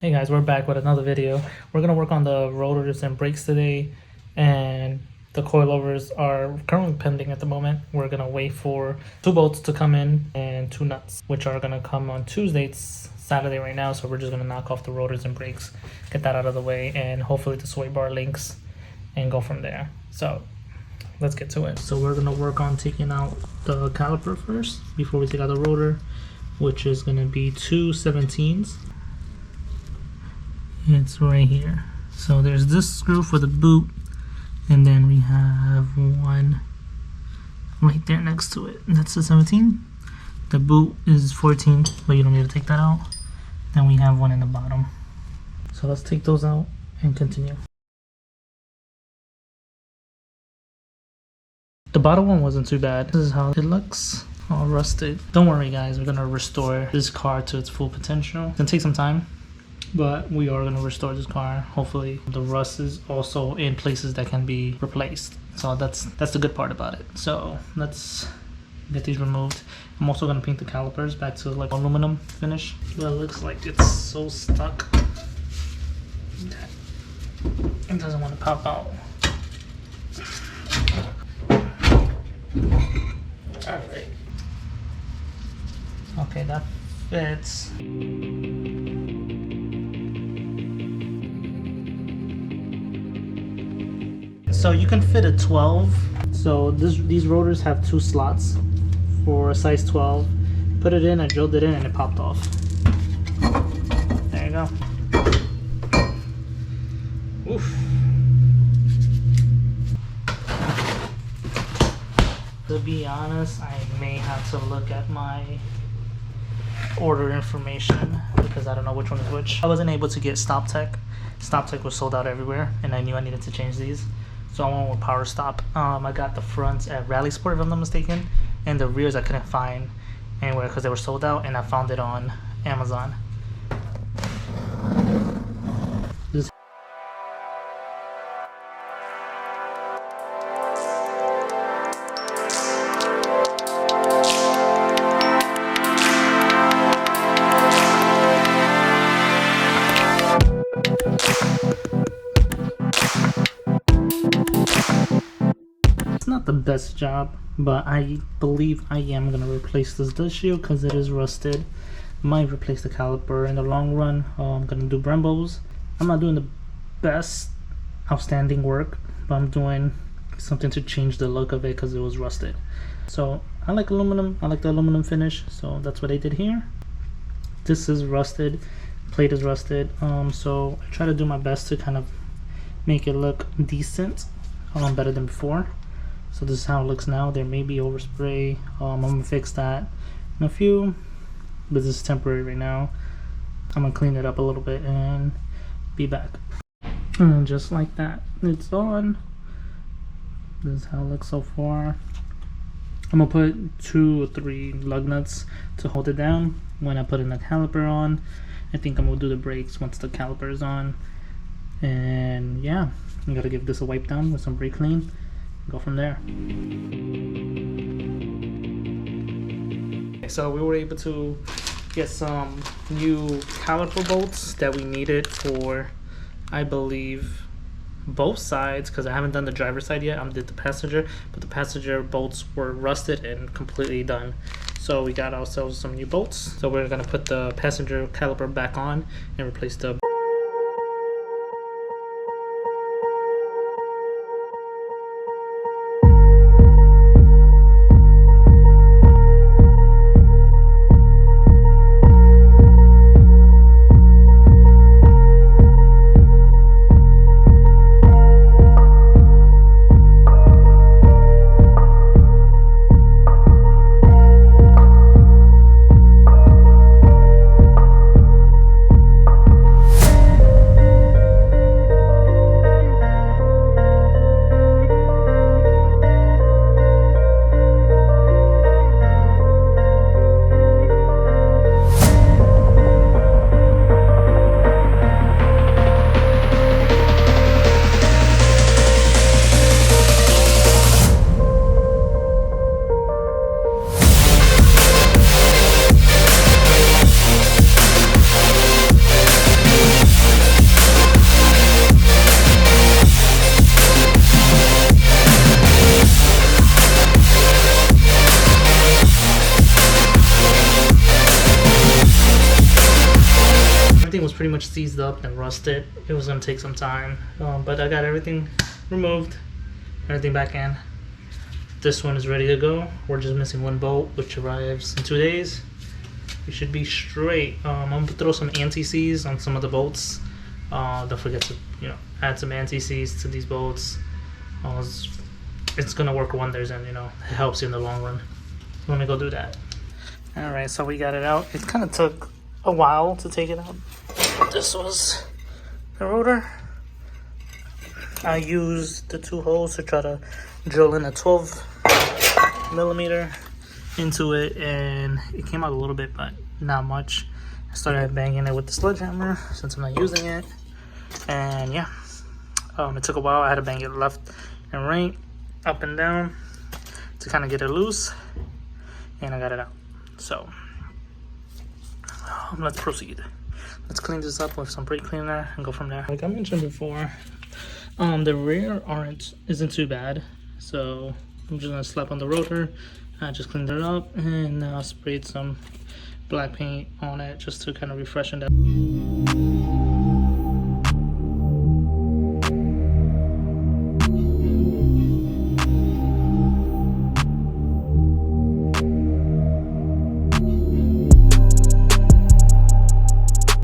Hey guys, we're back with another video. We're gonna work on the rotors and brakes today, and the coilovers are currently pending at the moment. We're gonna wait for 2 bolts to come in and 2 nuts, which are gonna come on Tuesday. It's Saturday right now, so we're just gonna knock off the rotors and brakes, get that out of the way, and hopefully the sway bar links and go from there. So let's get to it. So we're gonna work on taking out the caliper first before we take out the rotor, which is gonna be 2 17s. It's right here. So there's this screw for the boot, and then we have one right there next to it. That's the 17. The boot is 14, but you don't need to take that out. Then we have one in the bottom. So let's take those out and continue. The bottom one wasn't too bad. This is how it looks, all rusted. Don't worry guys, we're gonna restore this car to its full potential. It's gonna take some time, but we are going to restore this car. Hopefully the rust is also in places that can be replaced, so that's the good part about it. So let's get these removed. I'm also going to paint the calipers back to like aluminum finish. Well, it looks like it's so stuck that it doesn't want to pop out. All right, okay, that fits. So you can fit a 12. So these rotors have 2 slots for a size 12. Put it in, I drilled it in, and it popped off. There you go. Oof. To be honest, I may have to look at my order information because I don't know which one is which. I wasn't able to get Stop Tech. Stop Tech was sold out everywhere, and I knew I needed to change these. So I went with Powerstop. I got the fronts at Rallysport, if I'm not mistaken, and the rears I couldn't find anywhere because they were sold out, and I found it on Amazon. Not the best job, but I believe I am gonna replace this dust shield because it is rusted. Might replace the caliper in the long run. I'm gonna do Brembos. I'm not doing the best outstanding work, but I'm doing something to change the look of it because it was rusted. So I like aluminum. I like the aluminum finish, so that's what I did here. This is rusted, plate is rusted, so I try to do my best to kind of make it look decent, better than before. So this is how it looks now. There may be overspray. I'm gonna fix that in a few, but this is temporary right now. I'm gonna clean it up a little bit and be back. And just like that, it's on. This is how it looks so far. I'm gonna put 2 or 3 lug nuts to hold it down when I put in the caliper on. I think I'm gonna do the brakes once the caliper is on. And yeah, I'm gonna give this a wipe down with some brake clean. Go from there. So we were able to get some new caliper bolts that we needed for, I believe, both sides, because I haven't done the driver's side yet. I did the passenger, but the passenger bolts were rusted and completely done. So we got ourselves some new bolts. So we're gonna put the passenger caliper back on and replace the everything was pretty much seized up and rusted. It was gonna take some time, but I got everything removed, everything back in. This one is ready to go. We're just missing one bolt, which arrives in 2 days. We should be straight. I'm gonna throw some anti-seize on some of the bolts. Don't forget to add some anti-seize to these bolts. It's gonna work wonders, and it helps you in the long run. Let me go do that. All right, so we got it out. It kind of took a while to take it out. This was the rotor. I used the 2 holes to try to drill in a 12mm into it, and it came out a little bit, but not much. I started banging it with the sledgehammer since I'm not using it, and yeah, it took a while. I had to bang it left and right, up and down, to kind of get it loose, and I got it out. So let's proceed. Let's clean this up with some brake cleaner and go from there. Like I mentioned before, the rear isn't too bad, so I'm just gonna slap on the rotor. I just cleaned it up and now sprayed some black paint on it just to kind of refreshen that.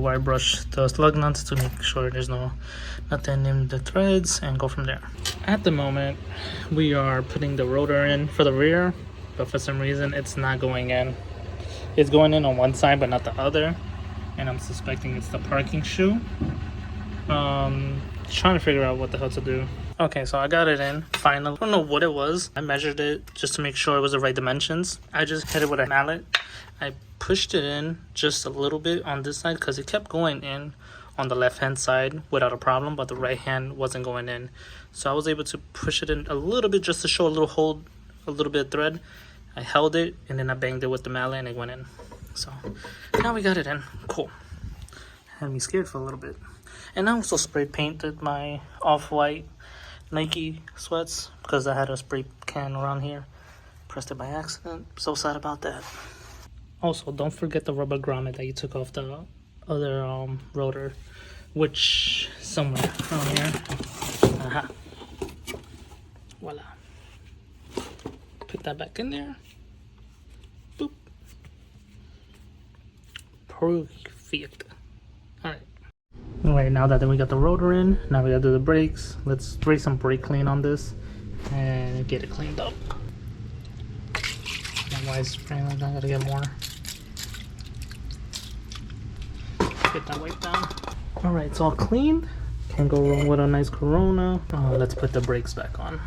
I brush the slug nuts to make sure there's nothing in the threads, and go from there. At the moment, we are putting the rotor in for the rear, but for some reason it's not going in. It's going in on one side but not the other, and I'm suspecting it's the parking shoe. Trying to figure out what the hell to do. Okay, so I got it in finally. I don't know what it was. I measured it just to make sure it was the right dimensions. I just hit it with a mallet. I pushed it in just a little bit on this side because it kept going in on the left hand side without a problem, but the right hand wasn't going in. So I was able to push it in a little bit just to show a little hold, a little bit of thread. I held it and then I banged it with the mallet and it went in. So now we got it in. Cool. Had me scared for a little bit. And I also spray painted my off-white Nike sweats because I had a spray can around here. Pressed it by accident. So sad about that. Also, don't forget the rubber grommet that you took off the other rotor, which somewhere around here. Aha. Voila. Put that back in there. Boop. Perfect. Alright. Alright, now that we got the rotor in, now we gotta do the brakes. Let's spray some brake clean on this and get it cleaned up. Why is spraying like that? I gotta get more. Get that wipe down. Alright, it's all clean. Can't go wrong with a nice Corona. Let's put the brakes back on.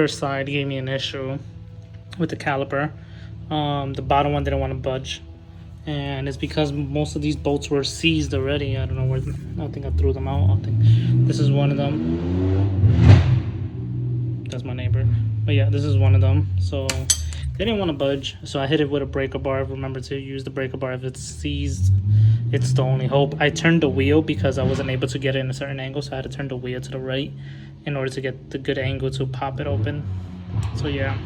Side gave me an issue with the caliper. The bottom one didn't want to budge, and it's because most of these bolts were seized already. I don't know where. I think I threw them out. I think this is one of them. That's my neighbor. But yeah, this is one of them. So they didn't want to budge, so I hit it with a breaker bar. Remember to use the breaker bar if it's seized. It's the only hope. I turned the wheel because I wasn't able to get it in a certain angle, so I had to turn the wheel to the right in order to get the good angle to pop it open. So yeah.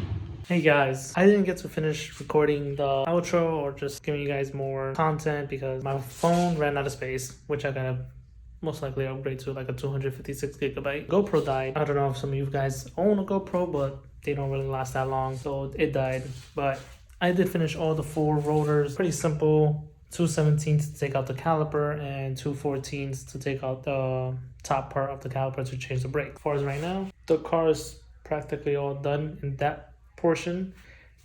Hey guys, I didn't get to finish recording the outro or just giving you guys more content because my phone ran out of space, which I gotta most likely upgrade to like a 256 gigabyte. GoPro died. I don't know if some of you guys own a GoPro, but they don't really last that long, so it died. But I did finish all the 4 rotors. Pretty simple. 217s to take out the caliper and 214s to take out the top part of the caliper to change the brake. As far as right now, the car is practically all done in that portion.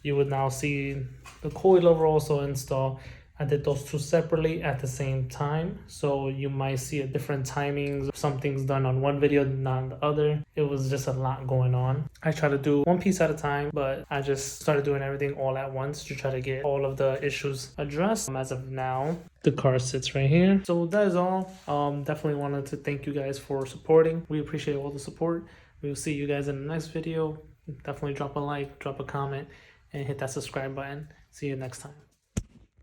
You would now see the coilover also installed. I did those 2 separately at the same time, so you might see a different timings. Something's done on one video, not on the other. It was just a lot going on. I try to do one piece at a time, but I just started doing everything all at once to try to get all of the issues addressed. As of now, the car sits right here. So that is all. Definitely wanted to thank you guys for supporting. We appreciate all the support. We will see you guys in the next video. Definitely drop a like, drop a comment, and hit that subscribe button. See you next time.